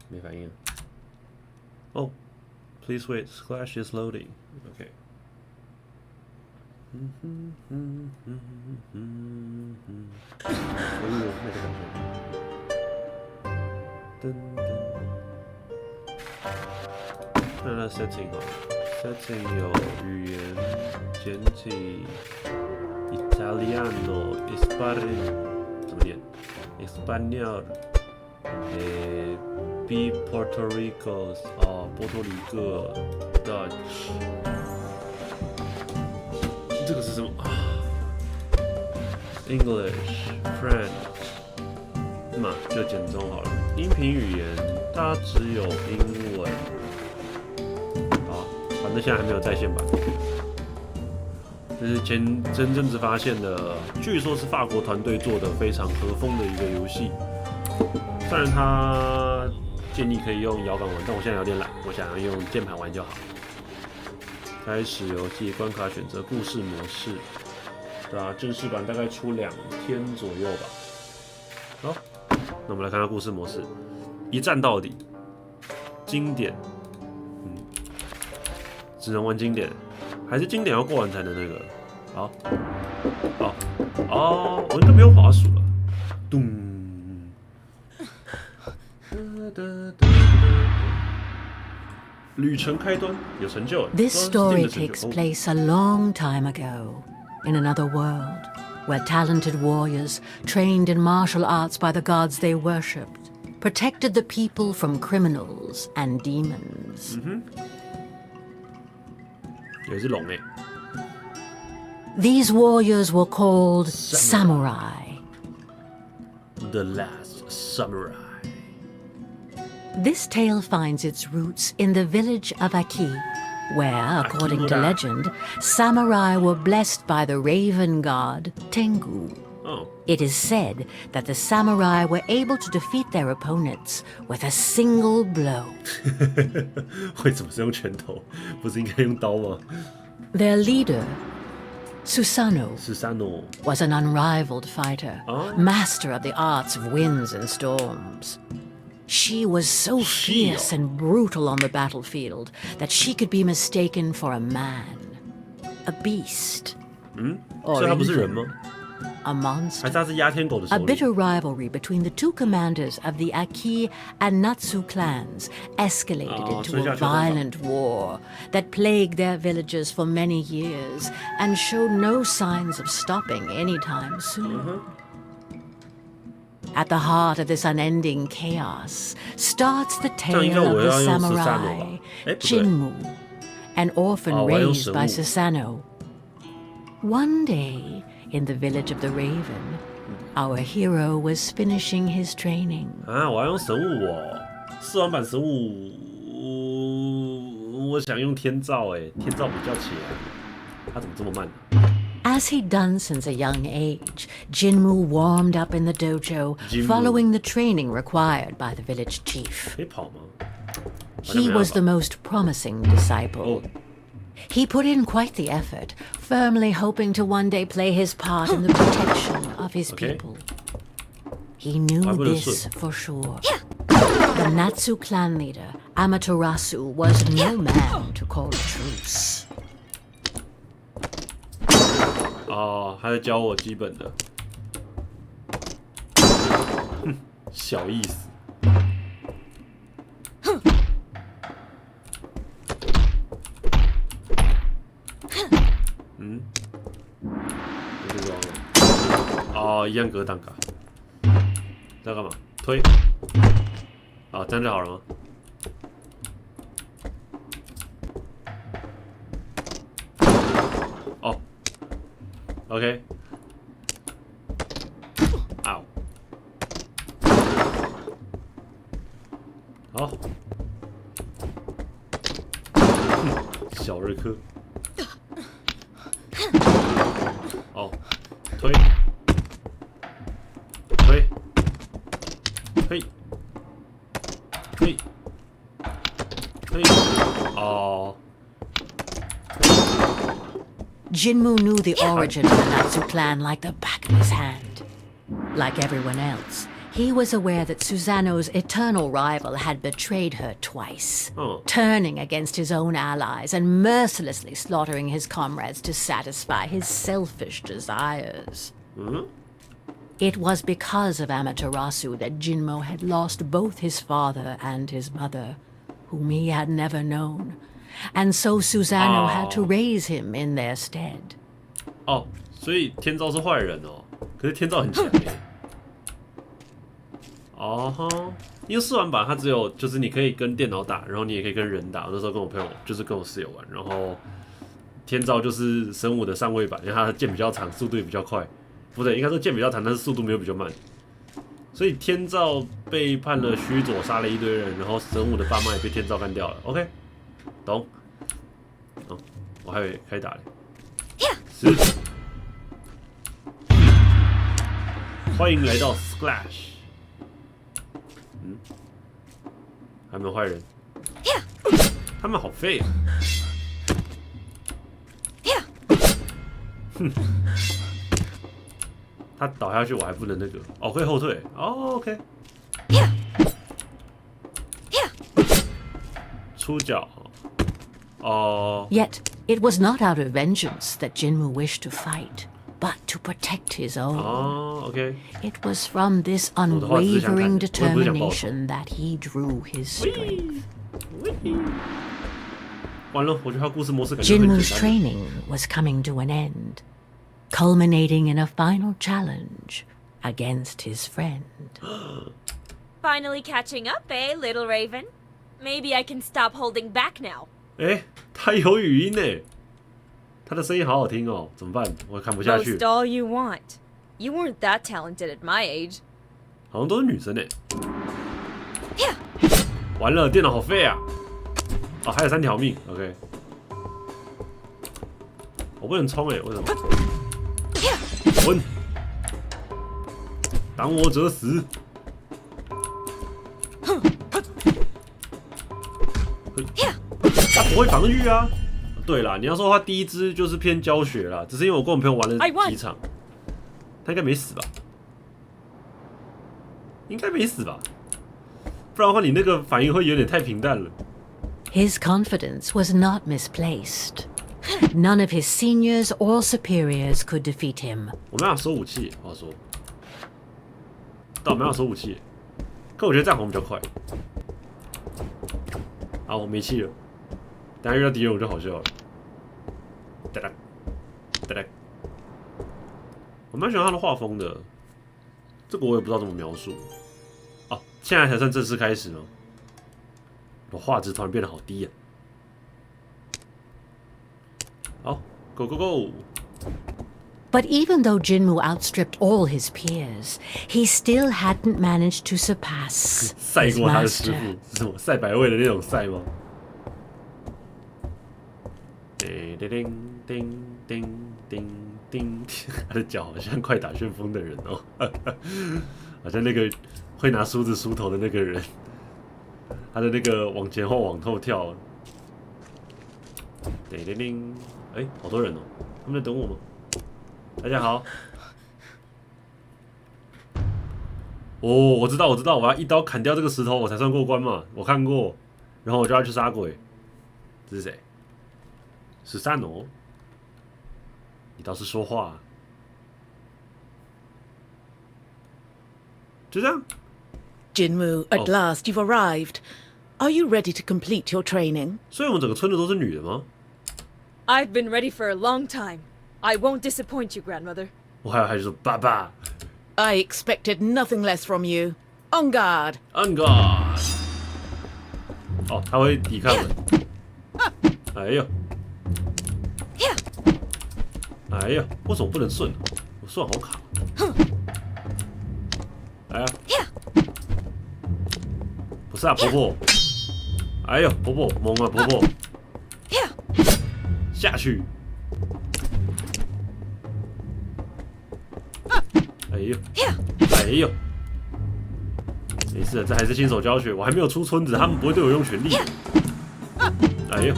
没反应。Oh, please wait. Sclash is loading. Okay. 那个噔噔。看它 setting 哦 ，setting 有语言简体 ，Italiano、Español 怎么念 ？Español， B Puerto Rico 哦，波多黎各 Dutch， 这个是什么？English、French， 嘛就简中好了。音频语言它只有英文。反正现在还没有在线版，这是前阵子发现的，据说是法国团队做的非常和风的一个游戏。虽然它建议可以用摇杆玩，但我现在有点懒，我想要用键盘玩就好。开始游戏，关卡选择故事模式，对啊，正式版大概出2天左右吧。好，那我们来看看故事模式，一战到底，经典。只能玩经典，还是经典要过完才能那个。好，我应该不用滑鼠了。咚。旅程开端，有成就。This story takes place a long time ago, in another world, where talented warriors, trained in martial arts by the gods they worshipped, protected the people from criminals and demons. 也是龙欸。These warriors were called samurai. The last samurai. This tale finds its roots in the village of Aki, where, according to legend, samurai were blessed by the raven god Tengu. It is said that the samurai were able to defeat their opponents with a single blow. 为什么是用拳头？不是应该用刀吗？ Their leader, Susanoo, was an unrivaled fighter, master of the arts of winds and storms. She was so fierce and brutal on the battlefield that she could be mistaken for a man, a beast, or even a monster. A bitter rivalry between the two commanders of the Aki and Natsu clans escalated into a violent war that plagued their villages for many years and showed no signs of stopping anytime soon. At the heart of this unending chaos starts the tale of the samurai Jinmu, an orphan raised by Susanoo. One day, in the village of the Raven, our hero was finishing his training. 啊，我要用神物哦，4玩版神物，我想用天照哎，天照比较起来，他怎么这么慢？As he'd done since a young age, Jinmu warmed up in the dojo, following the training required by the village chief. 可以跑吗？ He was the most promising disciple. He put in quite the effort, firmly hoping to one day play his part in the protection of his people. He knew this for sure. The Natsu clan leader, Amaterasu, was no man to call a truce. 哦，他在教我基本的，小意思。不是装了。哦，一样格挡卡。在干嘛？推。啊，这样就好了吗？哦。OK。嗷。好。小瑞克。哦，推，推，推，推，推，哦， Jinmu knew the origin of the Natsu clan like the back of his hand. Like everyone else, he was aware that Susanoo's eternal rival had betrayed her twice, turning against his own allies and mercilessly slaughtering his comrades to satisfy his selfish desires. It was because of Amaterasu that Jinmo had lost both his father and his mother, whom he had never known, and so Susanoo had to raise him in their stead. 哦，所以天照是坏人哦，可是天照很强耶。哦哈，因为试玩版它只有就是你可以跟电脑打，然后你也可以跟人打。那时候跟我朋友就是跟我室友玩，然后天照就是神武的上位版，因为它的剑比较长，速度也比较快。不对，应该说剑比较长，但是速度没有比较慢。所以天照被判了虚佐，杀了一堆人，然后神武的爸妈也被天照干掉了。OK， 懂？哦，我还以为开打嘞。是。欢迎来到 Sclash。还有没有坏人？他们好废啊！哼，他倒下去我还不能那个，哦，可以后退，哦 ，OK。出脚，哦。Yet it was not out of vengeance that Jinmu wished to fight, but to protect his own. 哦 ，OK。It was from this unwavering determination that he drew his strength. 完了，我觉得他故事模式感觉很简单。 Jinmu's training was coming to an end, culminating in a final challenge against his friend. Finally catching up, eh, little Raven? Maybe I can stop holding back now. 哎，他有语音呢，他的声音好好听哦，怎么办？我看不下去。 Boast all you want. You weren't that talented at my age. 好像都是女生呢。完了，电脑好废啊！哦，还有3条命 ，OK。我不能冲哎，为什么？滚！挡我者死！他不会防御啊。对啦，你要说他第一支就是偏教学啦，只是因为我跟我朋友玩了几场，他应该没死吧？应该没死吧？不然的话，你那个反应会有点太平淡了。His confidence was not misplaced. None of his seniors or superiors could defeat him. 我没办法收武器，话说，但我没办法收武器，可我觉得战红比较快。好，我没气了，等下遇到敌人我就好笑了。哒哒哒哒，我蛮喜欢他的画风的，这个我也不知道怎么描述。哦，现在才算正式开始吗？我画质突然变得好低啊！好 ，Go Go Go！ But even though Jinmu outstripped all his peers, he still hadn't managed to surpass 赛 his 过他的师 master. 傅，是什么赛百味的那种赛吗？叮叮叮叮叮叮，他的脚好像快打旋风的人哦，好像那个会拿梳子梳头的那个人，他的那个往前后往后跳。叮叮叮，哎，好多人哦，他们在等我吗？大家好。哦，我知道，我要一刀砍掉这个石头，我才算过关嘛。我看过，然后我就要去杀鬼。这是谁？13哦，你倒是说话啊。就这样。 Jinmu, at last you've arrived. Are you ready to complete your training? 所以我们整个村子都是女的吗？ I've been ready for a long time. I won't disappoint you, grandmother. 我还说爸爸。 I expected nothing less from you. On guard. On guard。哦，他会抵抗的。哎呦。哎呀，为什么不能顺？我顺好卡。来啊！不是啊，婆婆。哎呦，婆婆懵了，婆婆。下去。哎呦，哎呦，没事，这还是新手教学，我还没有出村子，他们不会对我用全力。哎呦，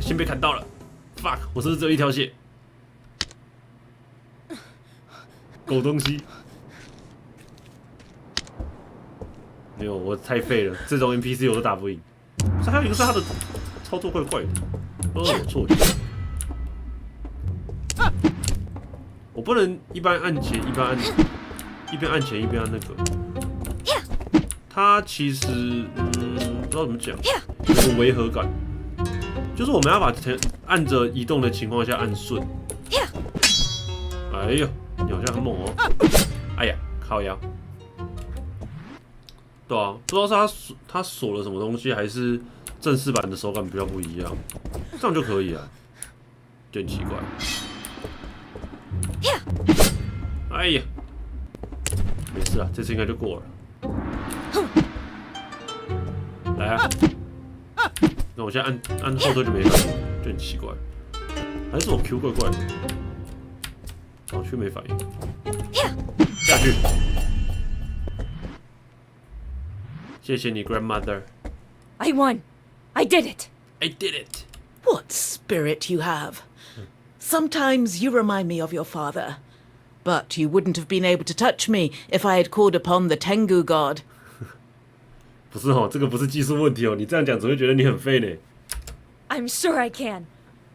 心被砍到了 ，fuck！ 我是不是只有一条血？狗东西！没有，我太废了，这种 NPC 我都打不赢。还有一个是他的操作怪怪的，都是我错觉。我不能一边按前一边按前一边按那个。它其实不知道怎么讲，有个违和感，就是我们要把按着移动的情况下按顺。哎呦，你好像很猛哦！哎呀，靠腰。对啊，不知道是他锁了什么东西，还是正式版的手感比较不一样，这样就可以了，就很奇怪。哎呀，没事啊，这次应该就过了。来啊！那我现在按后退就没反应，就很奇怪，还是我 Q 怪怪的？哦，却没反应。下去。谢谢你 ，Grandmother。I won. I did it. I did it. What spirit you have! Sometimes you remind me of your father, but you wouldn't have been able to touch me if I had called upon the Tengu god. 不是哦，这个不是技术问题哦，你这样讲只会觉得你很废呢。I'm sure I can.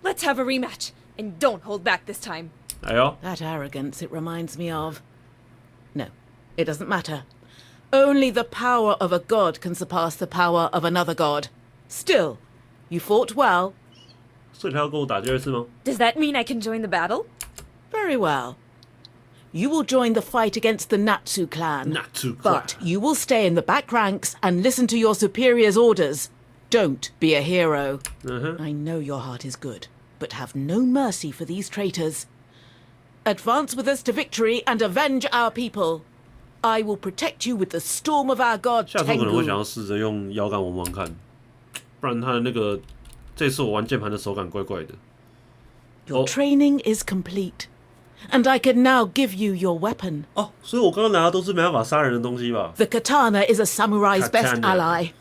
Let's have a rematch, and don't hold back this time. 哎呦， That arrogance it reminds me of. No, it doesn't matter. Only the power of a god can surpass the power of another god. Still, you fought well. 所以他要跟我打第二次吗？ Does that mean I can join the battle? Very well. You will join the fight against the Natsu clan. Natsu clan. But you will stay in the back ranks and listen to your superior's orders. Don't be a hero. I know your heart is good, but have no mercy for these traitors. Advance with us to victory and avenge our people. I will protect you with the storm of our god 下次我可能会想 Tengu. 要试着用摇杆玩玩看，不然他的那个这次我玩键盘的手感怪怪的。 Your training is complete, and I can now give you your weapon. 哦，所以我刚刚拿的都是没办法杀人的东西吧？ The katana is a samurai's best Katana. ally.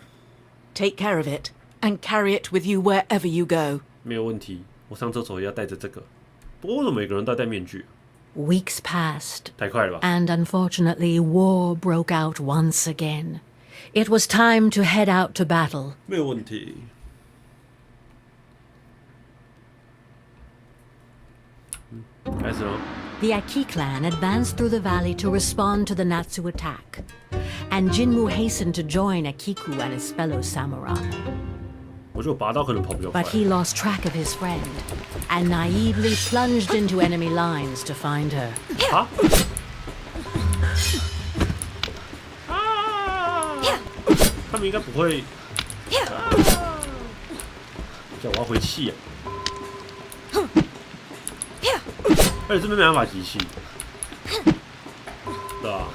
Take care of it, and carry it with you wherever you go. 没有问题，我上厕所也要带着这个。不过为什么每个人都戴面具？ Weeks passed, 太快了吧！ and unfortunately, war broke out once again. It was time to head out to battle. 没有问题。开始了。 The Aki clan advanced through the valley to respond to the Natsu attack, and Jinmu hastened to join Akiku and his fellow samurai. 我觉得我拔刀可能跑比较快 But。he lost track of his friend, and naively plunged into enemy lines to find her. 啊！他们应该不会。叫我要回气啊！而且这边没办法集气，对吧？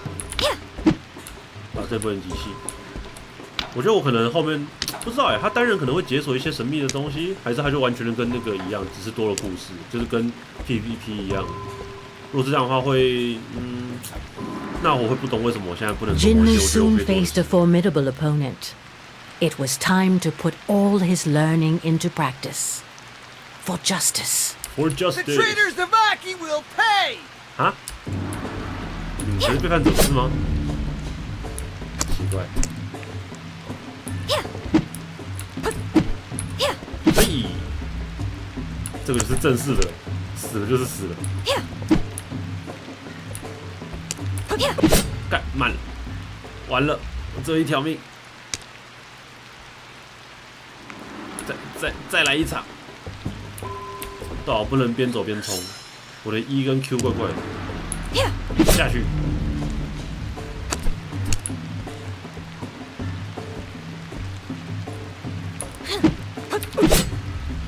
啊，这不能集气。我觉得我可能后面不知道哎，他单人可能会解锁一些神秘的东西，还是他就完全的跟那个一样，只是多了故事，就是跟 PVP 一样。如果是这样的话，会那我会不懂为什么我现在不能做某 Jinmu 些我觉得我 soon 可以做的 faced a formidable opponent. It was time to put all his learning into practice. For justice. For The justice traitors of Aki will pay! 啊？你是背叛者是吗？奇怪。嘿，这个就是正式的，死了就是死了。干慢了，完了，我只有一条命。再来一场。对啊，不能边走边冲，我的 E 跟 Q 怪怪的。下去。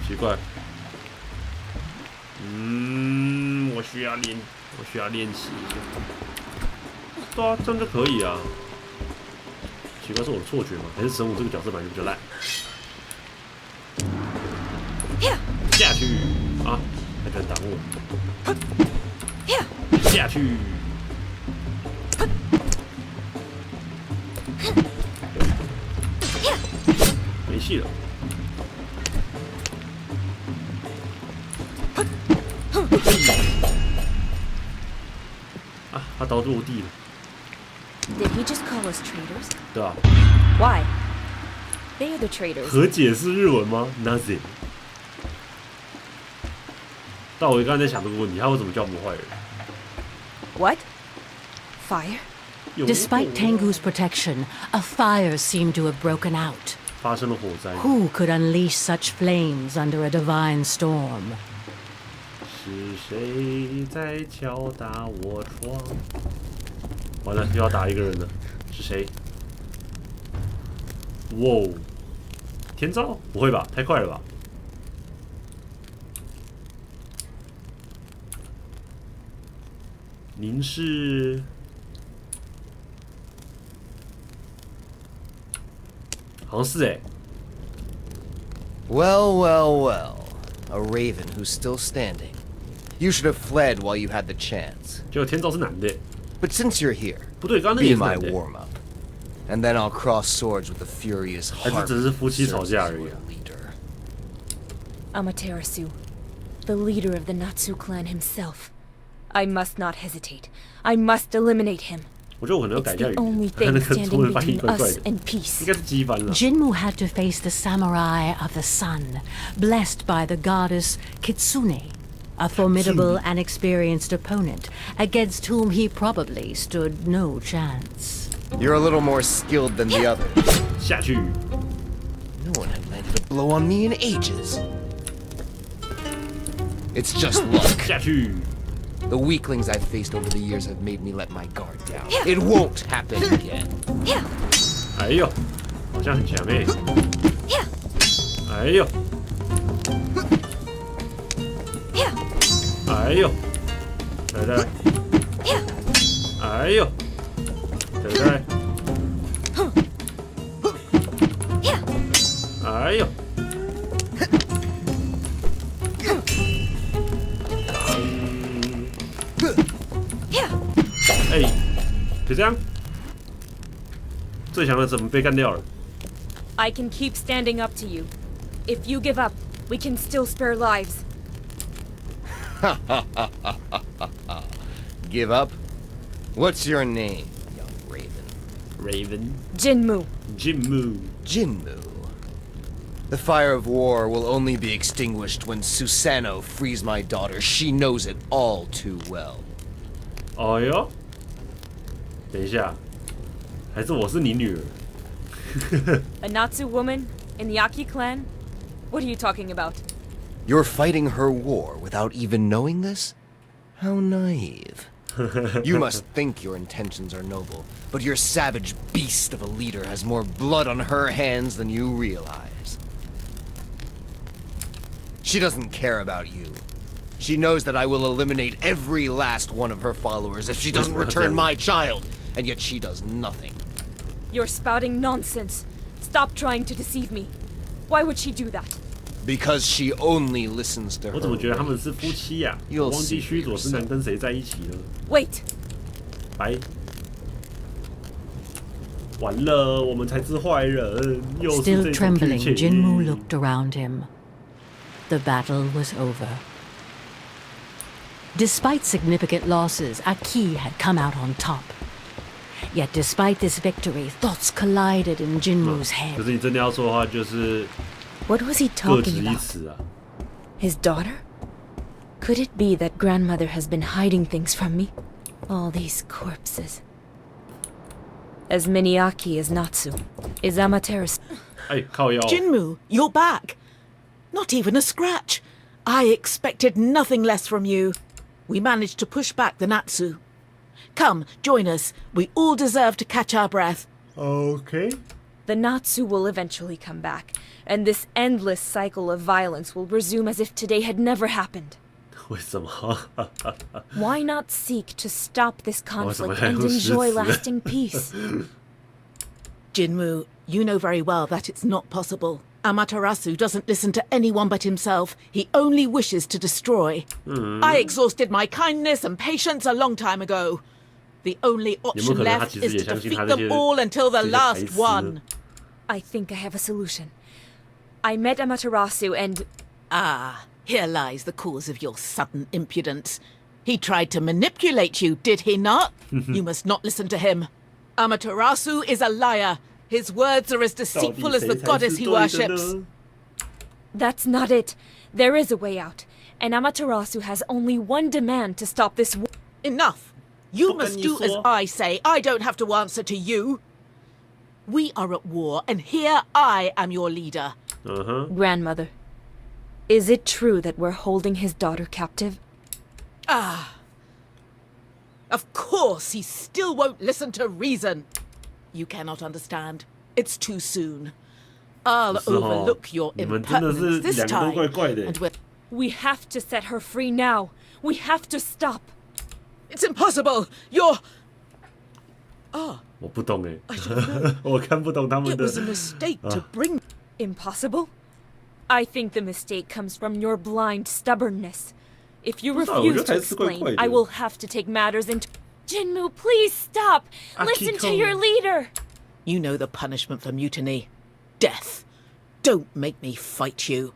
奇怪。我需要练习一下。对啊，这样就可以啊。奇怪，是我的错觉吗？还是神武这个角色本来就比较烂？下去啊！还敢挡我？下去！没戏了。啊，他刀落地了。 Did he just call us traitors? 对啊。 Why? They are the traitors. 和解是日文吗 ？Nothing。但我刚才在想这个问题，他为什么叫我们坏人 What? Fire? Despite Tengu's protection, a fire seemed to have broken out. 发生了火灾。 Who could unleash such flames under a divine storm? 是谁在敲打我窗？完了，又要打一个人了，是谁？哇哦！天照？不会吧？太快了吧！您是？好像是哎。 Well, well, well. A raven who's still standing. You should have fled while you had the chance. 结果天照是男的。 But since you're here, 不对，刚刚那 be 也是 my 男的。 warm-up. And then I'll cross swords with the furious 还是 heart 只是夫妻吵架而已 leader. Amaterasu, the leader of the Natsu clan himself. I must not hesitate. I must eliminate him. 我觉得我可能要 It's 改一下 the 语 only 言，他那 thing 个中 standing 文翻译 between 怪怪 us 的， and peace. 应该是机翻了。 Jinmu had to face the samurai of the sun, blessed by the goddess Kitsune, a formidable and experienced opponent against whom he probably stood no chance. You're a little more skilled than the others. 下去。 No one had landed a blow on me in ages. It's just luck. 下去。 The weaklings I've faced over the years have made me let my guard down. It won't happen again. 哎呦，好像很强哎。哎呦。哎呦。来来。哎呦。来来。哎呦。哎，就这样，最强的怎么被干掉了？ I can keep standing up to you. If you give up, we can still spare lives. Give up? What's your name, young raven? Raven Jinmu. Jinmu Jinmu. The fire of war will only be extinguished when Susanoo frees my daughter. She knows it all too well. 哎呦，等一下，还是我是你女儿？ A Natsu woman in the Aki clan? What are you talking about? You're fighting her war without even knowing this? How naive. You must think your intentions are noble, but your savage beast of a leader has more blood on her hands than you realize. She doesn't care about you. She knows that I will eliminate every last one of her followers if she doesn't return my child, and yet she does nothing. You're spouting nonsense. Stop trying to deceive me. Why would she do that? Because she only listens to her. 我怎么觉得他们是夫妻呀、我 You'll 忘记 see 须佐之男跟谁在一起了？ Wait. 白，完了，我们才是坏人。又是 Still 这种 trembling, 剧情 Jinmu looked around him. The battle was over. Despite significant losses, Aki had come out on top. Yet despite this victory, thoughts collided in Jinmu's 可 head. 是你真的要说的话，就是 What was he 各执 talking 一 about? 词啊。 His daughter? Could it be that grandmother has been hiding things from me? All these corpses. As many Aki as Natsu. Is Amaterasu. 哎，靠腰。 Jinmu, you're back. Not even a scratch. I expected nothing less from you. We managed to push back the Natsu. Come, join us. We all deserve to catch our breath. OK。 The Natsu will eventually come back, and this endless cycle of violence will resume as if today had never happened. 为什么？ Why not seek to stop this conflict I and was enjoy just- lasting peace? Jinmu, you know very well that it's not possible. Amaterasu doesn't listen to anyone but himself. He only wishes to destroy. I exhausted my kindness and patience a long time ago. The only option 有没有可能他 left 其实 is 也 to 相信 defeat 他这些 them all until the 这些台 last 词 one. I think I have a solution. I met Amaterasu and... Ah, Here lies the cause of your sudden impudence. He tried to manipulate you, did he not? You must not listen to him. Amaterasu is a liar. His words are as deceitful as the goddess he worships. That's not it. There is a way out. And Amaterasu has only one demand to stop this war. Enough! You must do as I say. I don't have to answer to you. We are at war, and here I am your leader. Grandmother, is it true that we're holding his daughter captive? Of course, he still won't listen to reason. You cannot understand. It's too soon. I'll overlook your impertinence this time. And we have to set her free now. We have to stop. It's impossible. You're... 我不懂哎，我看不懂他们 It 的。 was a mistake to bring... Impossible? I think the mistake comes from your blind stubbornness. If you 不是啊， refuse 我觉得 to 台词怪 explain, 怪的。 I will have to take matters into... Jinmu, please stop! Listen to your leader! You know the punishment for mutiny. Death. Don't make me fight you.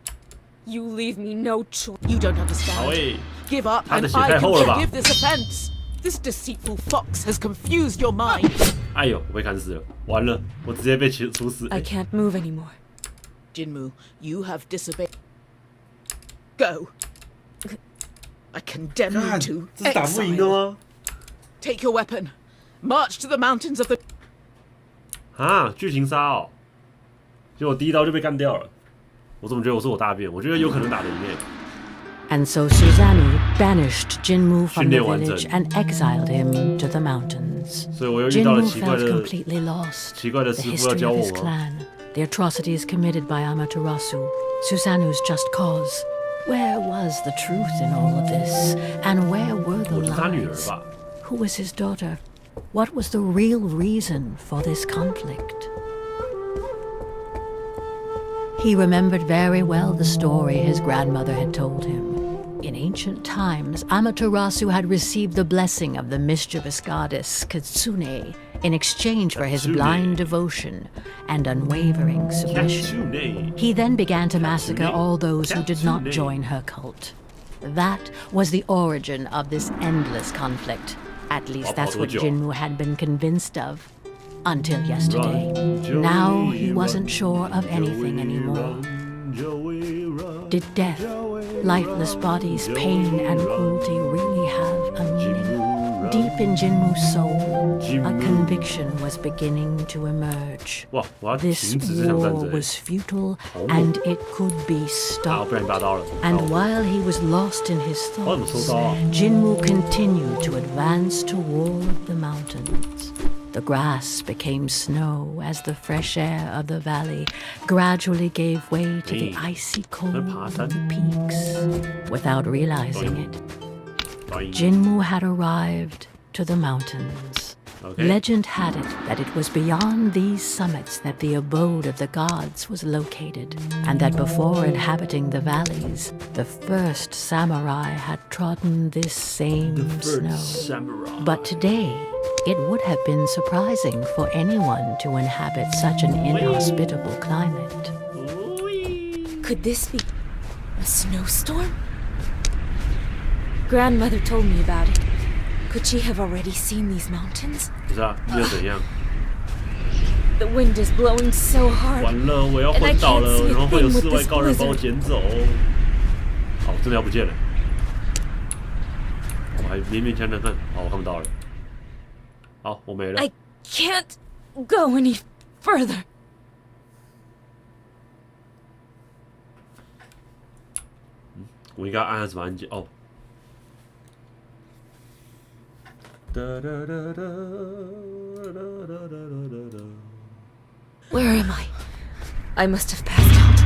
You leave me no choice. You don't 好 understand. 诶， Give up 他的 and 血 I 太 can 厚了吧？ forgive this offense. This deceitful fox has confused your mind. 哎呦，我被砍死了，完了，我直接被处死。 I can't move anymore. Jinmu, you have disobeyed. Go. I condemn you 看， to 这是打不赢的 exile. 吗？ Take your weapon. March to the mountains of the... 啊，剧情杀哦，结果第一刀就被干掉了。我怎么觉得我是我大便？我觉得有可能打得赢诶。 And so Susanoo banished Jinmu from the 训练完整。 village and exiled him to the mountains. 所以我又遇到了 Jinmu 奇怪 felt 的 completely lost. 奇怪的 The 师傅要 history 教 of 我 his 吗？ clan, the atrocities committed by Amaterasu, Susanoo's just cause. Where was the truth in all of this? And where were the 我是他女儿 lies? 吧？ Who was his daughter? What was the real reason for this conflict? He remembered very well the story his grandmother had told him. In ancient times, Amaterasu had received the blessing of the mischievous goddess Kitsune in exchange for his Kitsune. blind devotion and unwavering submission. Kitsune. He then began to massacre Kitsune. all those who did not Kitsune. join her cult. That was the origin of this endless conflict. At least that's what Jinmu had been convinced of. Until yesterday. Run, Joey, Now he run, wasn't sure of anything Joey, anymore. run, Joey, run, Did death, Joey, lifeless bodies, pain, and cruelty really have a meaning? Jinmu, run. Deep in Jinmu's soul, a Jinmu. conviction was beginning to emerge. 哇，我要 This 停止这场战 war 争。 was futile, Oh. and it could be 啊， stopped. 不然拔刀了。 And 好 while he was lost in his 我怎么 thoughts, 收刀啊？ Jinmu continued to advance toward the mountains. The grass became snow as the fresh air of the valley gradually gave way to the Hey, icy cold of 爬山。 the peaks. Without realizing it, 导演 Jinmu had arrived to the mountains. OK， Legend had it that it was beyond these summits that the abode of the gods was located, and that before inhabiting the valleys, the first samurai had trodden this same snow. Samurai。 But today, it would have been surprising for anyone to inhabit such an inhospitable climate. Could this be a snowstorm? Grandmother told me about it. Could she have already seen these mountains? 不是啊，你又怎样？ The wind is blowing so hard. 完了，我要昏倒了，然后会有世外高人把我捡走。好，真的要不见了。我还勉勉强强看，好，我看不到了。好，我没了。 I can't go any further. 我应该按什么按键？哦。哒哒哒哒哒哒哒哒。 Where am I? I must have passed out.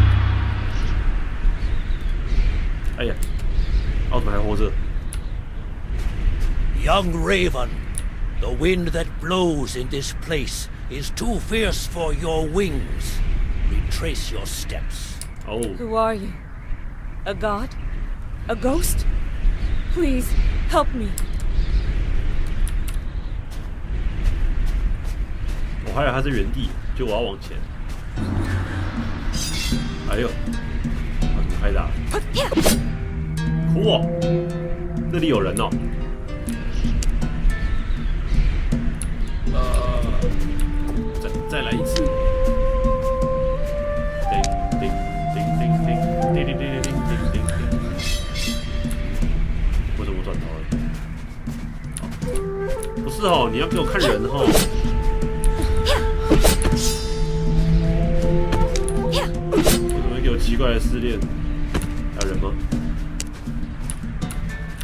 哎呀，奥特曼还活着。 Young Raven, the wind that blows in this place is too fierce for your wings. Retrace your steps. 哦， Who are you? A god? A ghost? Please, help me. 我还以为他在原地，就我要往前。哎呦，我怎么开打了？酷哦，那里有人哦。再来一次。叮叮叮叮叮叮叮叮叮叮叮。为什么转头了？不是哦，你要给我看人哦。为什么会给我奇怪的试炼？还有人吗？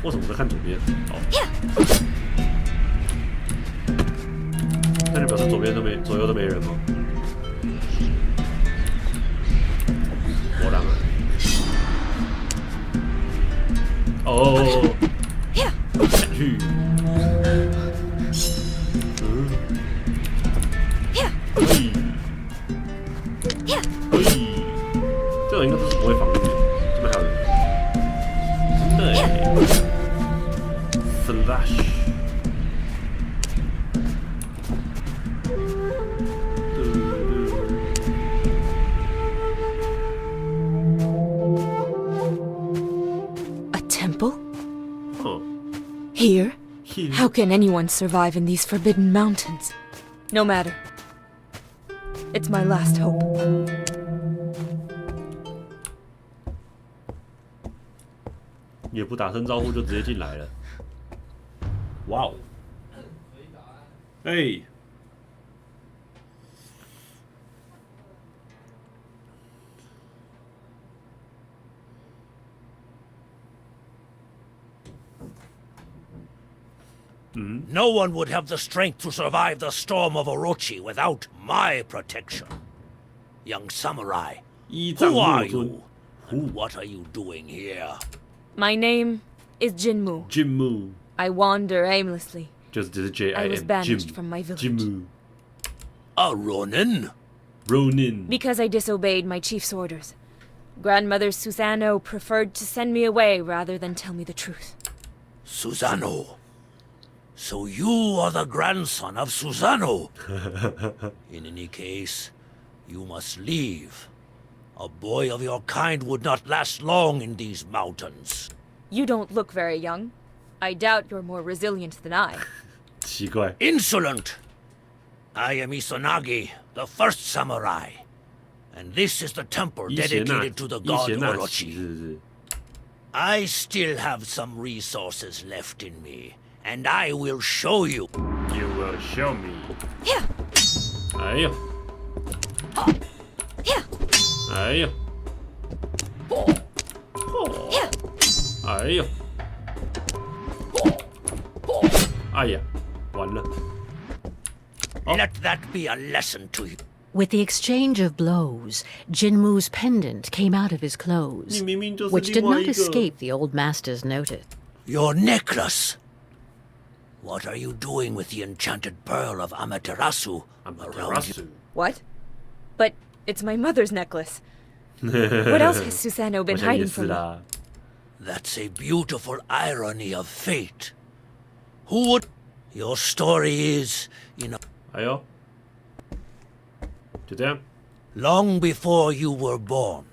为什么在看左边？哦。那就表示左右都没人吗？我让啊！哦，下去。这种应该都是不会防御的。这边还有人。对 ，Sclash。Here? How can anyone survive in these forbidden mountains? No matter. It's my last hope. 也不打声招呼就直接进来了。哇哦！哎。No one would have the strength to survive the storm of Orochi without my protection. Young samurai, who are you? And what are you doing here? My name is Jinmu. Jinmu. I wander aimlessly. I was banished from my village. Jinmu. A Ronin? Ronin. Because I disobeyed my chief's orders. Grandmother Susano preferred to send me away rather than tell me the truth. Susano? So you are the grandson of Susano? In any case, you must leave. A boy of your kind would not last long in these mountains. You don't look very young. I doubt you're more resilient than I. 奇怪。 Insolent! I am Izanagi, the first samurai. And this is the temple dedicated to the god Orochi. I still have some resources left in me. And I will show you. You will show me. 哎呦！哎呦！哎呦！哎呀，完了！ Let that be a lesson to you. With the exchange of blows, Jinmu's pendant came out of his clothes, which did not escape the old master's notice. Your necklace. What are you doing with the enchanted pearl of Amaterasu around you? What? But it's my mother's necklace. What else has Susano been hiding from me? That's a beautiful irony of fate. Who would... Your story is, you know... 哎呦，就这样。 Long before you were born,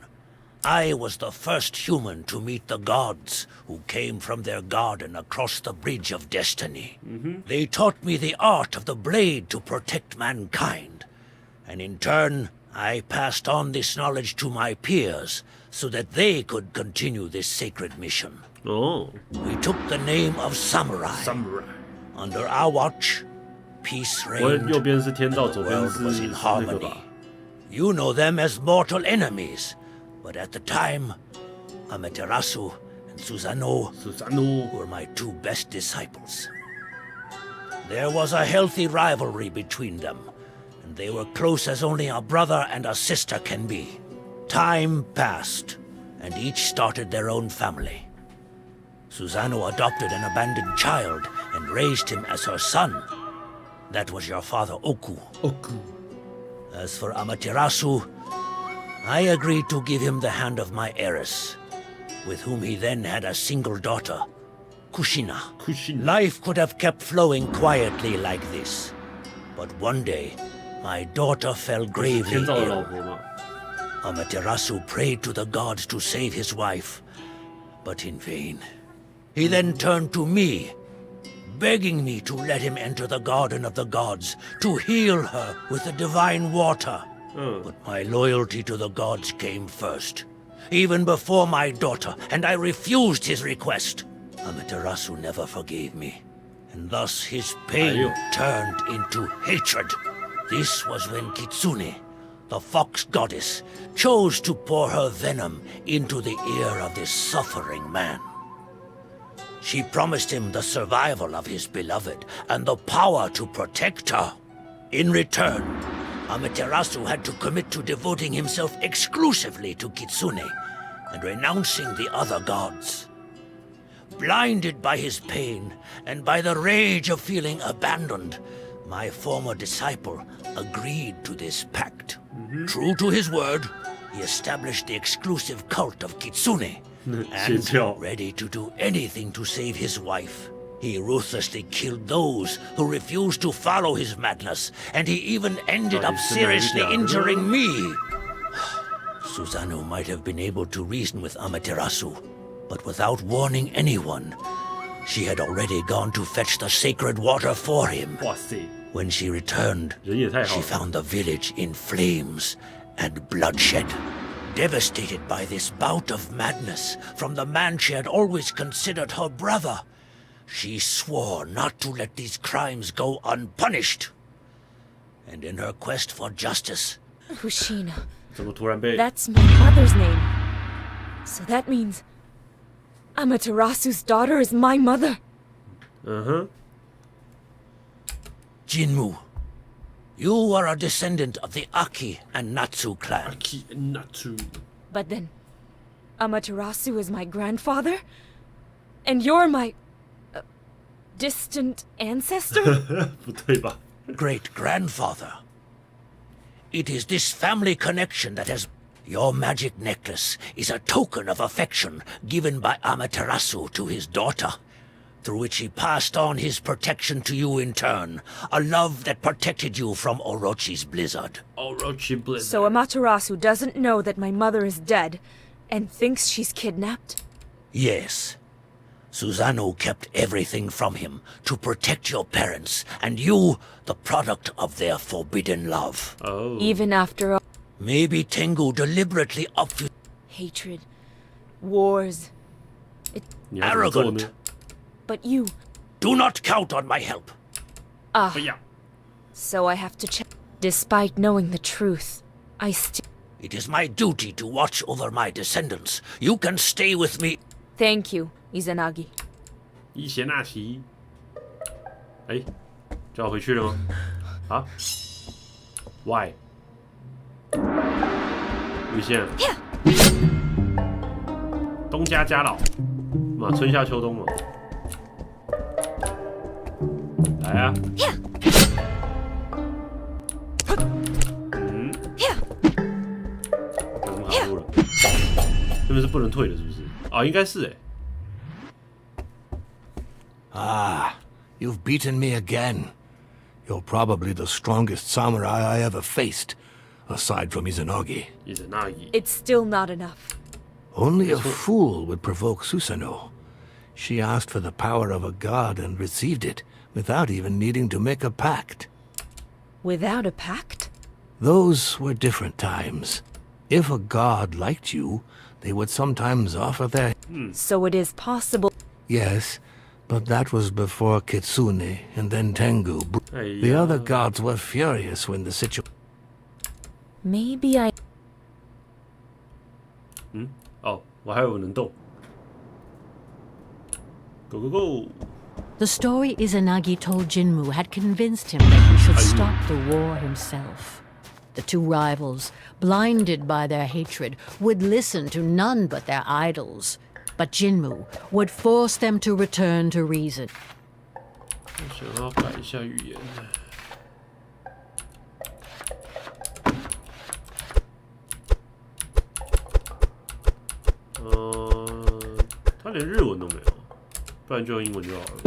I was the first human to meet the gods who came from their garden across the bridge of destiny. They taught me the art of the blade to protect mankind. And in turn, I passed on this knowledge to my peers so that they could continue this sacred mission. Oh. We took the name of Samurai. Under our watch, peace reigned, and the world was in harmony. You know them as mortal enemies. But at the time, Amaterasu and Susano were my two best disciples. There was a healthy rivalry between them, and they were close as only a brother and a sister can be. Time passed, and each started their own family. Susano adopted an abandoned child and raised him as her son. That was your father Oku. As for Amaterasu, I agreed to give him the hand of my heiress, with whom he then had a single daughter, Kushina. Life could have kept flowing quietly like this. But one day, my daughter fell gravely ill. Amaterasu prayed to the gods to save his wife, but in vain. He then turned to me, begging me to let him enter the Garden of the Gods to heal her with the divine water. But my loyalty to the gods came first, even before my daughter, and I refused his request. Amaterasu never forgave me, and thus his pain turned into hatred. This was when Kitsune, the fox goddess, chose to pour her venom into the ear of this suffering man. She promised him the survival of his beloved and the power to protect her. In return, Amaterasu had to commit to devoting himself exclusively to Kitsune and renouncing the other gods. Blinded by his pain and by the rage of feeling abandoned, my former disciple agreed to this pact. True to his word, he established the exclusive cult of Kitsune, and ready to do anything to save his wife. He ruthlessly killed those who refused to follow his madness, and he even ended up seriously injuring me. Susanoo might have been able to reason with Amaterasu, but without warning anyone, she had already gone to fetch the sacred water for him. When she returned, she found the village in flames and bloodshed. Devastated by this bout of madness from the man she had always considered her brother, she swore not to let these crimes go unpunished. And in her quest for justice... Fushina. That's my mother's name. So that means... Amaterasu's daughter is my mother. Jinmu, you are a descendant of the Aki and Natsu clans. Aki and Natsu. But then, Amaterasu is my grandfather? And you're my... distant ancestor? Great-grandfather. It is this family connection that has... Your magic necklace is a token of affection given by Amaterasu to his daughter, through which he passed on his protection to you in turn, a love that protected you from Orochi's blizzard. Orochi blizzard. So Amaterasu doesn't know that my mother is dead, and thinks she's kidnapped? Yes. Susanoo kept everything from him to protect your parents, and you, the product of their forbidden love. Oh. Even after all... Maybe Tengu deliberately upped... Hatred. Wars. Arrogant. But you... Do not count on my help. So I have to check. Despite knowing the truth, I still... It is my duty to watch over my descendants. You can stay with me. Thank you, Izanagi. 伊邪那岐。哎，就要回去了吗？啊 ？Why？ 危险！东家家老，嘛，春夏秋冬嘛。来啊！嗯，怎么卡住了？这边是不能退的，是不是？啊，应该是哎。Ah, you've beaten me again. You're probably the strongest samurai I ever faced, aside from Izanagi. It's still not enough. Only a fool would provoke Susanoo. She asked for the power of a god and received it, without even needing to make a pact. Without a pact? Those were different times. If a god liked you, they would sometimes offer their... So it is possible... Yes, but that was before Kitsune and then Tengu. The other gods were furious when the situation... Maybe I... 哦，我还有能动。Go go go! The story Izanagi told Jinmu had convinced him that he should stop the war himself. The two rivals, blinded by their hatred, would listen to none but their idols. But Jinmu would force them to return to reason. 我想要改一下语言。他连日文都没有，不然就用英文就好了。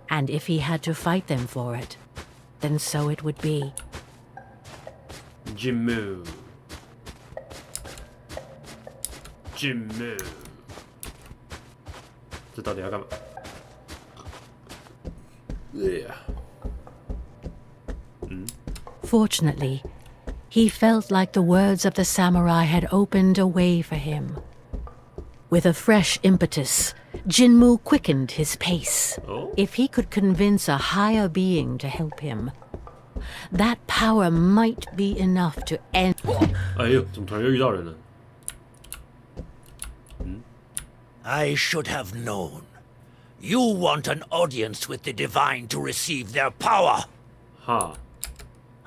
And if he had to fight them for it, then so it would be. Jinmu. Jinmu. 这到底要干嘛？Fortunately, he felt like the words of the samurai had opened a way for him. With a fresh impetus, Jinmu quickened his pace. If he could convince a higher being to help him, that power might be enough to end. 哎呦，怎么突然又遇到人了？I should have known. You want an audience with the divine to receive their power. 哈。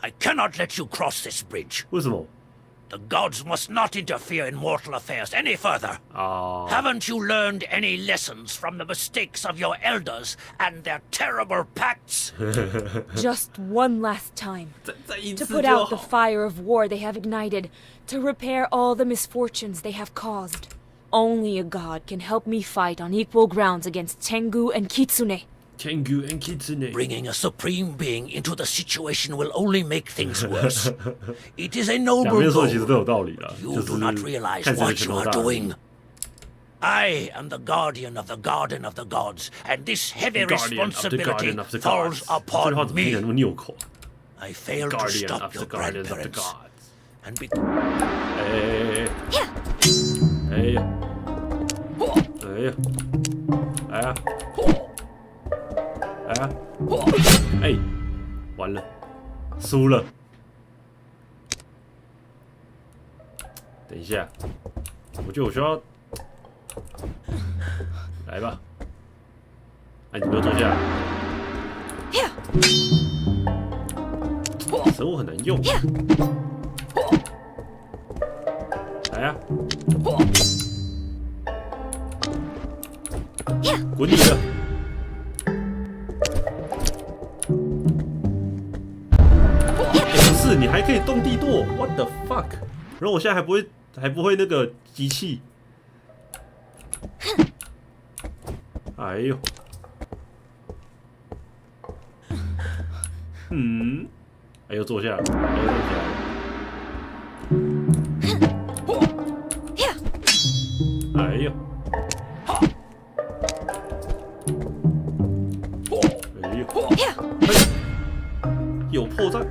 I cannot let you cross this bridge. 为什么？ The gods must not interfere in mortal affairs any further. Haven't you learned any lessons from the mistakes of your elders and their terrible pacts? Just one last time. To put out the fire of war they have ignited, to repair all the misfortunes they have caused. Only a god can help me fight on equal grounds against Tengu and Kitsune. Tengu and Kitsune. Bringing a supreme being into the situation will only make things worse. It is a noble goal. You do not realize what you are doing. I am the guardian of the garden of the gods, and this heavy responsibility falls upon me. I failed to stop your grandparents. And哎，完了，输了。等一下，我觉得我需要来吧。哎，你没有坐下。生物很难用。来呀！滚你的！不是，你还可以动地跺 ，What the fuck？ 然后我现在还不会那个机器。哎呦，哎呦坐下，哎呦坐下。哎呦，哎呦，有破绽。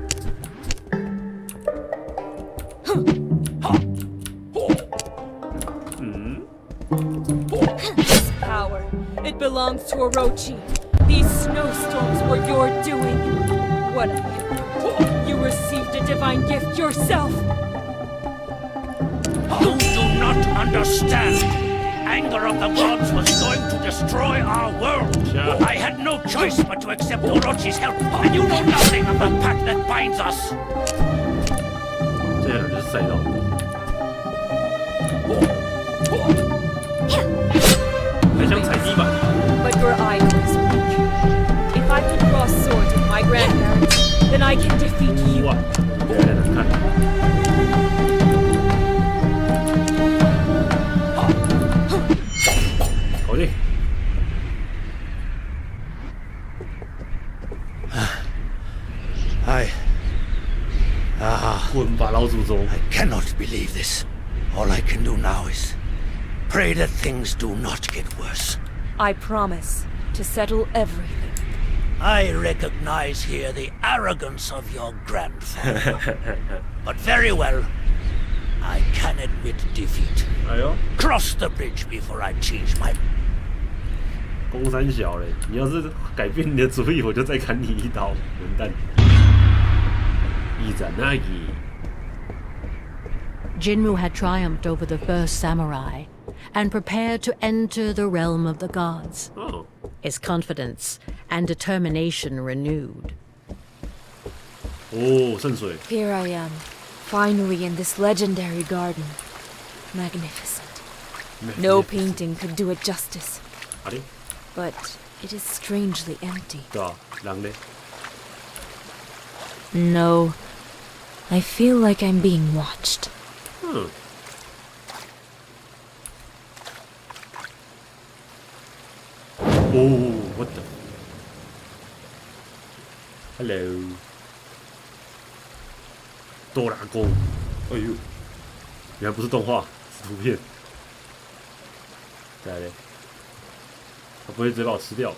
This power, it belongs to Orochi. These snowstorms were your doing. What a hypocrite. You received a divine gift yourself. You do not understand. The anger of the gods was going to destroy our world. I had no choice but to accept Orochi's help, and you know nothing of the pact that binds us. 这样就是塞到我。还想踩地板。But your idol is weak. If I could cross swords with my grandparents, then I can defeat you. 哇，别来难看。搞定。滚吧，老祖宗！ I cannot believe this. All I can do now is pray that things do not get worse. I promise to settle everything. I recognize here the arrogance of your grandfather. But very well. I can admit defeat. 哎呦， Cross the bridge before I change my... 公三小嘞！你要是改变你的主意，我就再砍你一刀，混蛋！いざなぎ。 Jinmu had triumphed over the first samurai and prepared to enter the realm of the gods. His confidence and determination renewed. Oh, 圣水。 Here I am, finally in this legendary garden. Magnificent. No painting could do it justice. But it is strangely empty. 对啊，人呢？ No, I feel like I'm being watched. Oh, what the? Hello. 哆啦公，哎呦，原来不是动画，是图片。再来嘞，他不会直接把我吃掉吧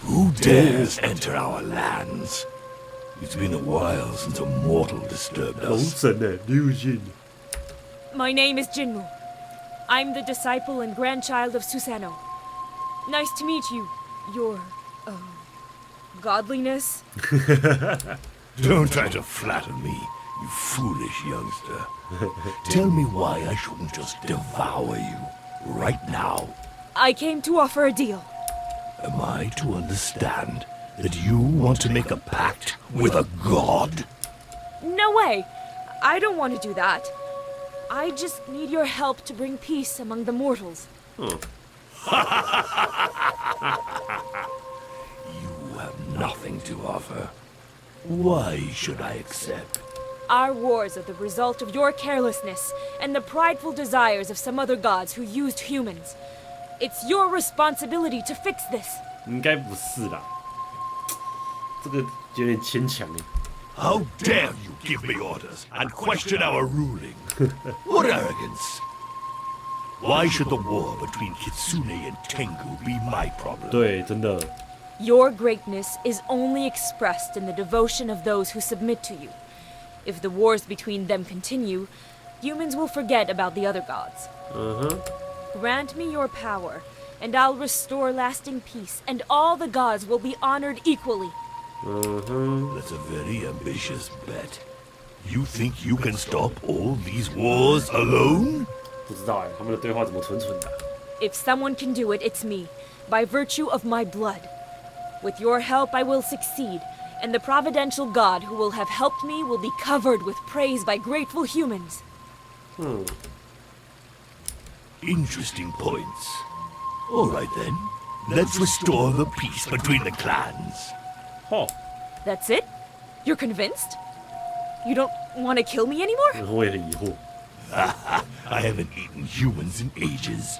Who dares enter our lands? It's been a while since a mortal disturbed 龙 us. 神呢？刘进。 My name is Jinmu. I'm the disciple and grandchild of Susanoo. Nice to meet you, your, godliness. Don't try to flatter me, you foolish youngster. Tell me why I shouldn't just devour you right now. I came to offer a deal. Am I to understand that you want to make a pact with a god? No way. I don't want to do that. I just need your help to bring peace among the mortals. You have nothing to offer. Why should I accept? Our wars are the result of your carelessness and the prideful desires of some other gods who used humans. It's your responsibility to fix this. 应该不是啦，这个有点牵强哎。 How dare you give me orders and question our ruling? What arrogance! Why should the war between Kitsune and Tengu be my problem? 对，真的。 Your greatness is only expressed in the devotion of those who submit to you. If the wars between them continue, humans will forget about the other gods. Grant me your power, and I'll restore lasting peace, and all the gods will be honored equally. That's a very ambitious bet. You think you can stop all these wars alone? 不知道哎，他们的对话怎么蠢蠢的？ If someone can do it, it's me, by virtue of my blood. With your help, I will succeed, and the providential god who will have helped me will be covered with praise by grateful humans. Interesting points. All right then, let's restore the peace between the clans. 哦， That's it? You're convinced? You don't want to kill me anymore? 我也很疑惑。 I haven't eaten humans in ages.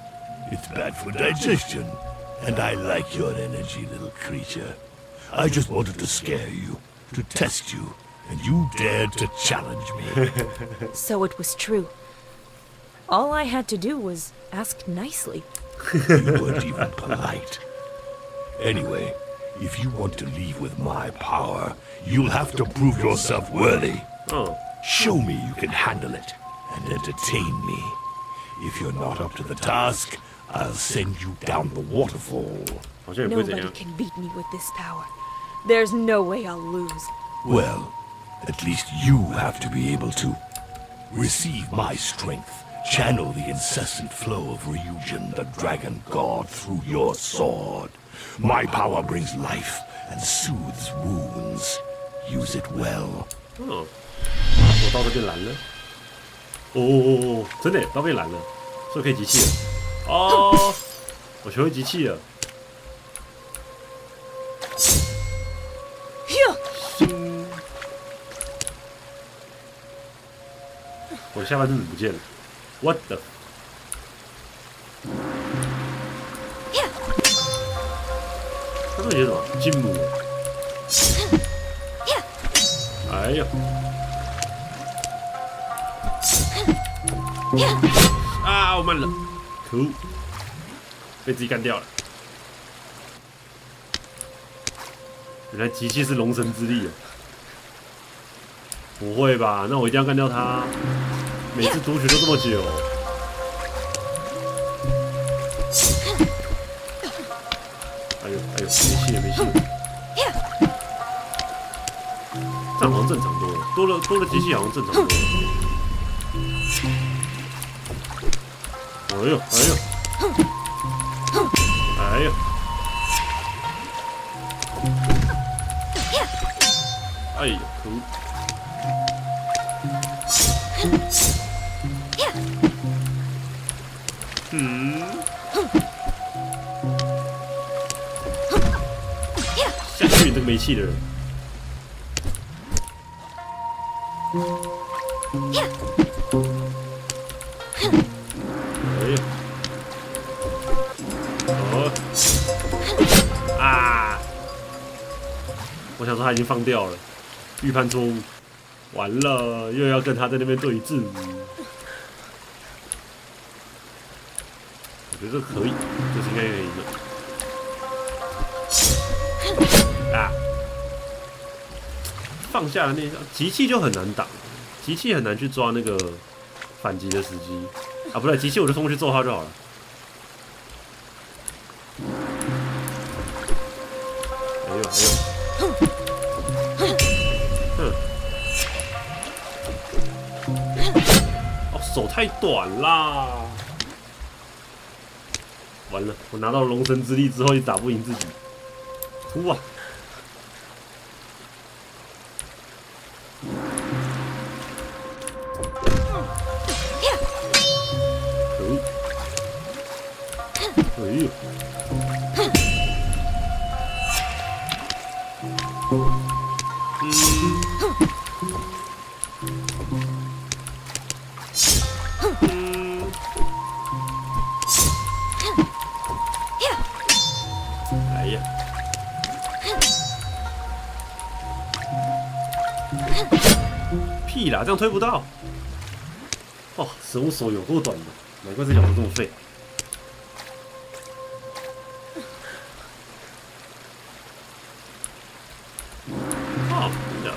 It's bad for digestion. And I like your energy, little creature. I just wanted to scare you, to test you, and you dared to challenge me. So it was true. All I had to do was ask nicely. You weren't even polite. Anyway, if you want to leave with my power, you'll have to prove yourself worthy. Oh. Show me you can handle it, and entertain me. If you're not up to the task, I'll send you down the waterfall. 好像也不会怎 Nobody 样。 can beat me with this power. There's no way I'll lose. Well, at least you have to be able to. Receive my strength. Channel the incessant flow of Ryujin, the dragon god, through your sword. My power brings life and soothes wounds. Use it well. 哦，我刀都变蓝了。哦，真的耶，刀变蓝了，所以可以集气了。哦，我学会集气了。我的下半身怎么不见了 ？What the？ 他这写什么？金母。哎呀！啊，我慢了，可恶，被自己干掉了。原来机器是龙神之力啊！不会吧？那我一定要干掉他！每次读取都这么久。哎呦哎呦，没戏了没戏了！这样好像正常多了，多了机器好像正常多了。哎呦哎呦哎呦！哎呦，可恶！下去，你这个没气的人！哎呦！哦！啊！我想说他已经放掉了，预判错误，完了，又要跟他在那边对峙。我觉得这可以，这是应该可以赢的。啊！放下了那张集气就很难挡，集气很难去抓那个反击的时机啊！不对，集气我就冲过去揍他就好了。还有，哦，手太短啦！完了，我拿到龙神之力之后也打不赢自己。哭啊！可以。哎呀！屁啦，这样推不到。哦，神武手有够短的，难怪这小子这么废。哦，真的。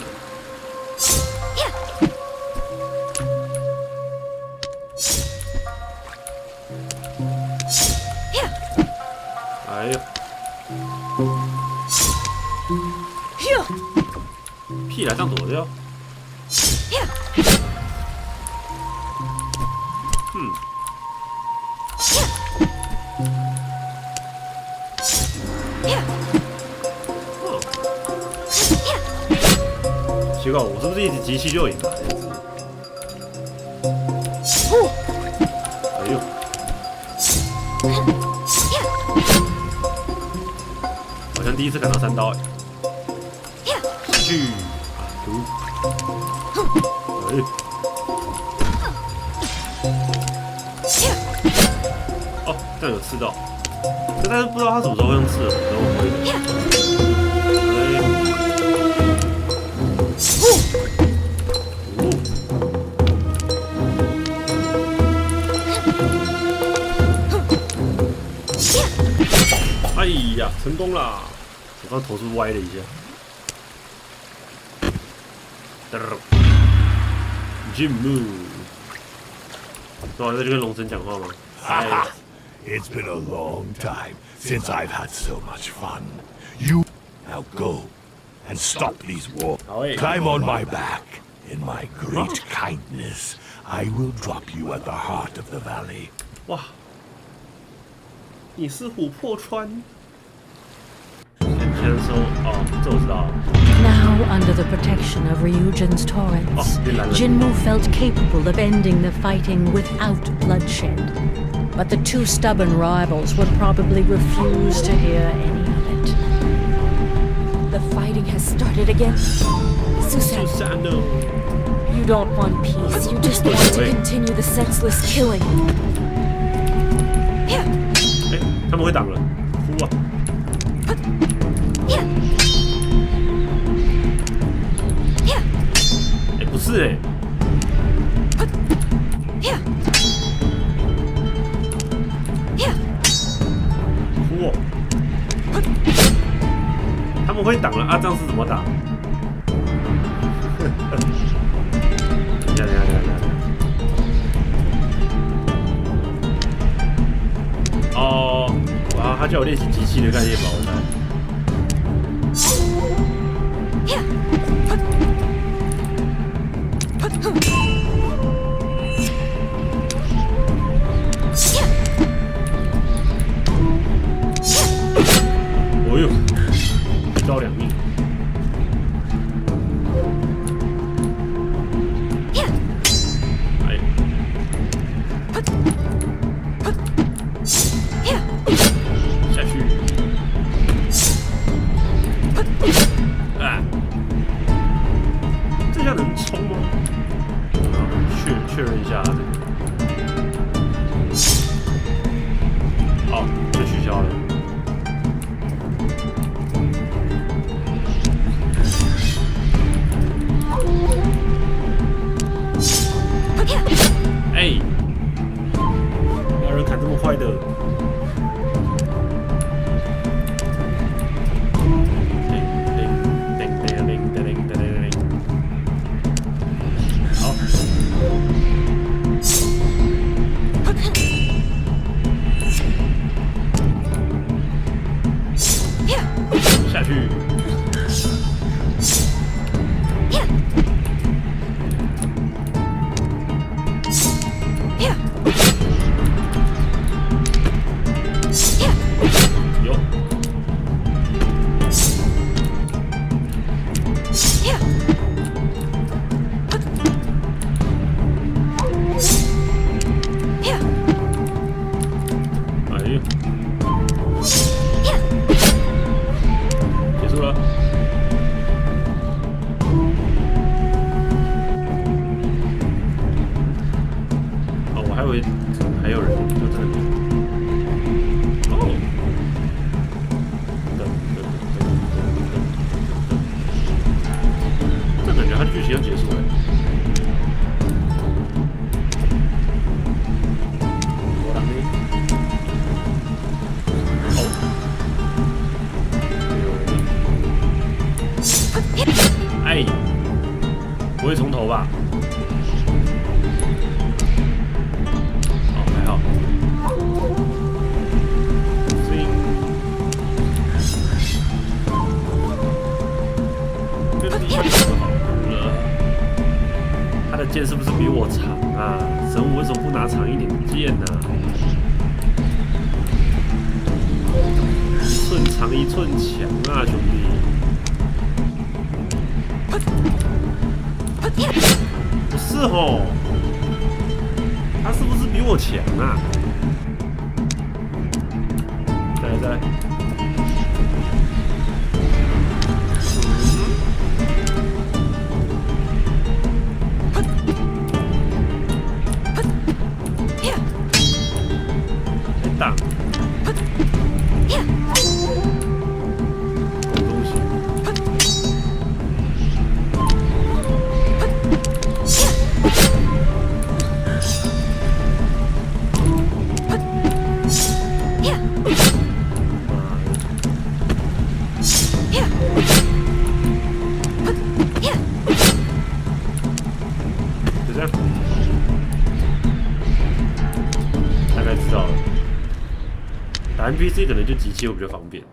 哎呦！屁啦，这样躲掉。奇怪，我是不是一直集气就赢了？哎呦！好像第一次砍到3刀哎！下去啊！哎！哦，这样有刺到，但是不知道他什么时候会用刺的，等我回来。哎呀，成功啦！我刚头是歪了一下。Jim Moo， 对啊，在这跟龙神讲话吗？哎 It's been a long time since I've had so much fun. You now go and stop these wars. Climb on my back. In my great kindness, I will drop you at the heart of the valley. 哇，你是琥珀川。Now, under the protection of Ryujin's torrents, Jinmu felt capable of ending the fighting without bloodshed. But the two stubborn rivals would probably refuse to hear any of it. The fighting has started again. Susano. You don't want peace. You just want to continue the senseless killing. 哎，他们会挡了，哭啊！哎，不是哎。哭哦！他们会挡了啊，这样是怎么打？等一下。哦，哇，他叫我练习机器的概念吧，我猜。哦呦，一刀两命。哎。下去。期要结束了。我人呢？哦。哎，不会从头吧？哦，还好。他的剑是不是比我长啊？神武为什么不拿长一点的剑呢？一寸长一寸强啊，兄弟！不是吼，他是不是比我强啊？再来。挡。东西。就这样。大概知道了。打 NPC 可能就机器会比较方便，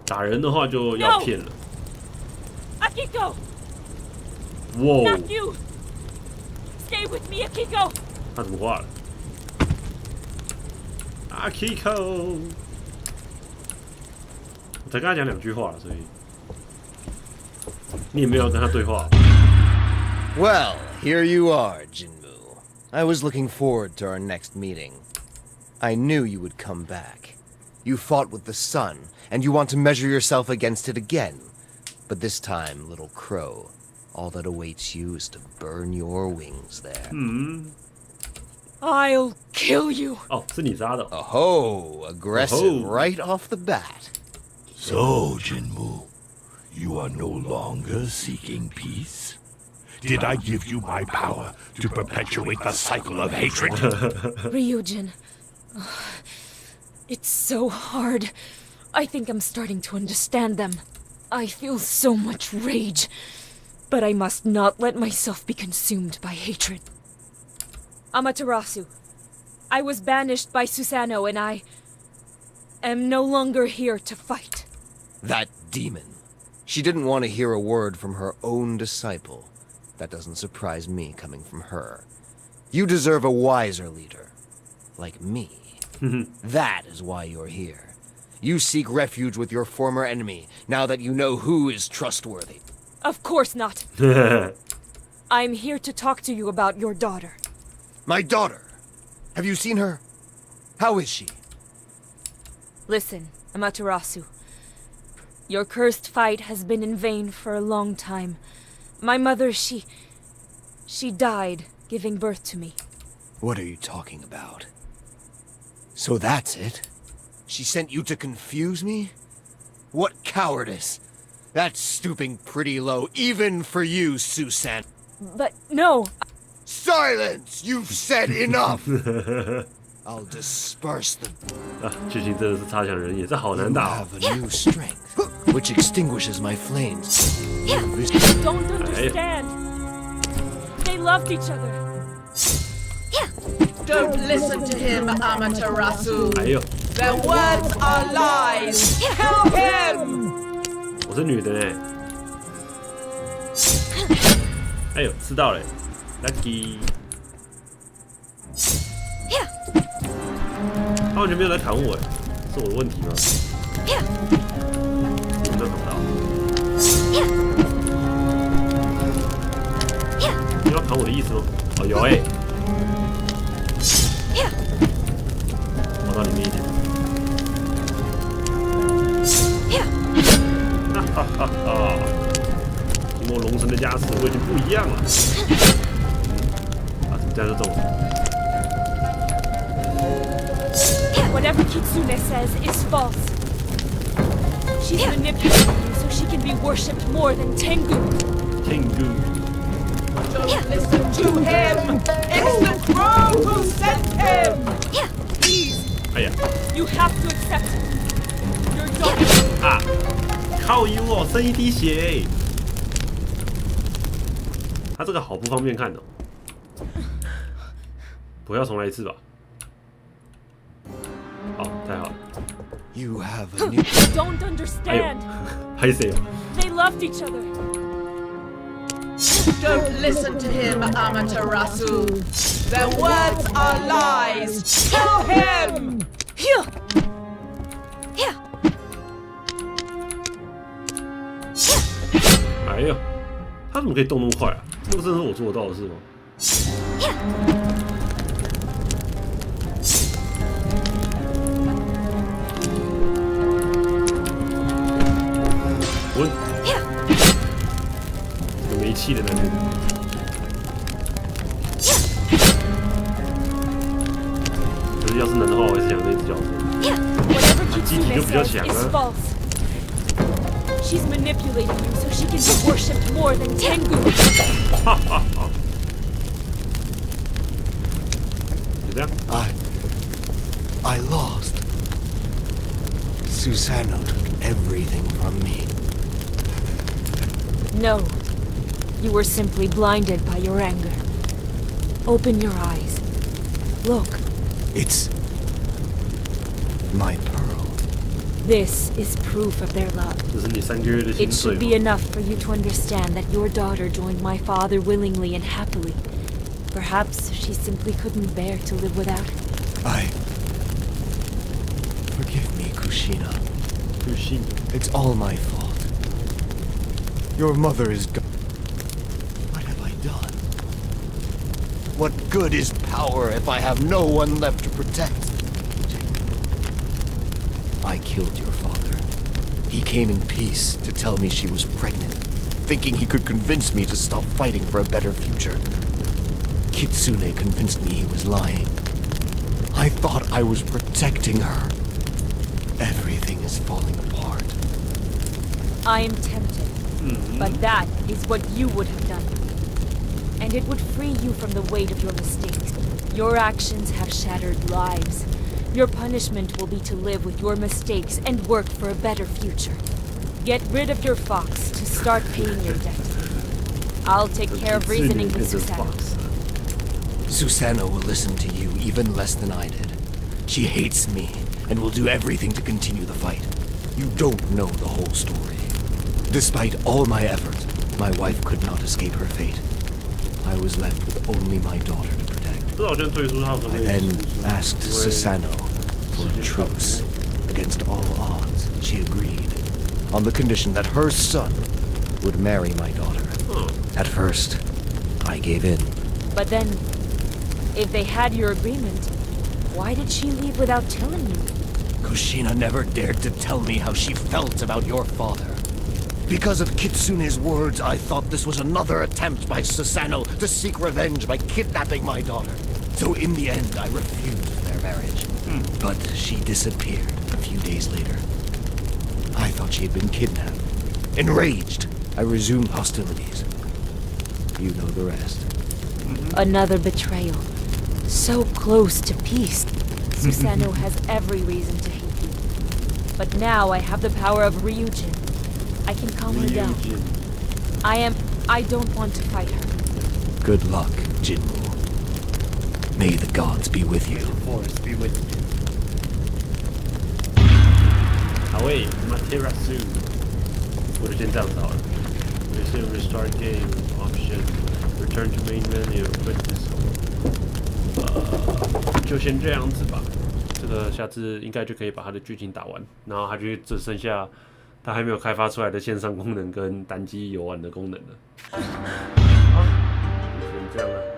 打人的话就要骗了。Akiko! 哇！ Not you! Stay with me, Akiko! 他怎么挂了 ？Akiko！ 我才跟他讲2句话，所以你也没有跟他对话。Well, here you are, Jinmu. I was looking forward to our next meeting. I knew you would come back. You fought with the sun, and you want to measure yourself against it again. But this time, little crow, all that awaits you is to burn your wings there. I'll kill you. 哦，是你杀的。Oh, aggressive right off the bat. So, Jinmu, you are no longer seeking peace? Did I give you my power to perpetuate the cycle of hatred? Ryujin. It's so hard. I think I'm starting to understand them. I feel so much rage. But I must not let myself be consumed by hatred. Amaterasu. I was banished by Susanoo and I am no longer here to fight. That demon. She didn't want to hear a word from her own disciple. That doesn't surprise me coming from her. You deserve a wiser leader. Like me. That is why you're here. You seek refuge with your former enemy, now that you know who is trustworthy. Of course not. I'm here to talk to you about your daughter. My daughter? Have you seen her? How is she? Listen, Amaterasu. Your cursed fight has been in vain for a long time. My mother, she died giving birth to me. What are you talking about? So that's it? She sent you to confuse me? What cowardice! That's stooping pretty low, even for you, Susan. But no! Silence! You've said enough! I'll disperse them. 剧情真的是差强人意，这好难 You 打。 have a new strength, which extinguishes my flames. Don't understand. They loved each other. Don't listen to him, Amaterasu. 哎呦， Their words are lies. Kill him! 我是女的呢。哎呦，吃到了 ，lucky。他完全没有在砍我，是我的问题吗？怎么都砍不到？你要砍我的意思吗？哦，有哎。跑到里面一点。哈哈哈哈！经过龙神的加持，我已经不一样了。啊，怎么这样就中了？ Whatever Kitsune says is false. She's manipulating you so she can be worshipped more than Tengu. Tengu. Don't listen to him! It's the crow who sent him! Please! 哎呀 You have to accept it. Your daughter. 啊！靠 U 哦，剩一滴血。他这个好不方便看哦。不要重来一次吧。好，太好了。 You have a new... Don't understand. 拍谁哦？ They loved each other. Don't listen to him, Amaterasu! Their words are lies! Kill him! Here. Here. 哎呦，他怎么可以动那么快啊？这个真的是我做得到的事吗？滚！有没气的男人。可是要是能的话，我还是想那只角色。 Whatever 机体就 Kitsune 比较 says 强 is 啊。 false. She's manipulating you so she can be worshipped more than Tengu. 哈哈哈。就这样。 I lost. Susanoo took everything from me. No. You were simply blinded by your anger. Open your eyes. Look. It's... my pearl. This is proof of their love. 这是你3个月的薪 It 水 should 吗 be enough for you to understand that your daughter joined my father willingly and happily. Perhaps she simply couldn't bear to live without him. Forgive me, Kushina. Kushina. It's all my fault. Your mother is gone. What have I done? What good is power if I have no one left to protect? I killed your father. He came in peace to tell me she was pregnant, thinking he could convince me to stop fighting for a better future. Kitsune convinced me he was lying. I thought I was protecting her. Everything is falling apart. I am tempted, but that is what you would have done. And it would free you from the weight of your mistakes. Your actions have shattered lives. Your punishment will be to live with your mistakes and work for a better future. Get rid of your fox to start paying your debt. I'll take care of reasoning with Susanoo. Susanoo will listen to you even less than I did. She hates me and will do everything to continue the fight. You don't know the whole story. Despite all my effort, my wife could not escape her fate. I was left with only my daughter to protect. I then asked Susanoo for a truce. Against all odds, she agreed, on the condition that her son would marry my daughter. At first, I gave in. But then, if they had your agreement, why did she leave without telling you? Kushina never dared to tell me how she felt about your father. Because of Kitsune's words, I thought this was another attempt by Susanoo to seek revenge by kidnapping my daughter. So in the end, I refused their marriage. But she disappeared a few days later. I thought she had been kidnapped. Enraged, I resumed hostilities. You know the rest. Another betrayal. So close to peace. Susanoo has every reason to hate you. But now I have the power of Ryujin. I can calm her down. I don't want to fight her. Good luck, Jinmu. May the gods be with you. Force be with you. Away, Materasu. 我就先这样子好了。Resume restart game option. Return to main menu. Quit this. 就先这样子吧。这个下次应该就可以把它的剧情打完，然后它就只剩下它还没有开发出来的线上功能跟单机游玩的功能了。好，就先这样了。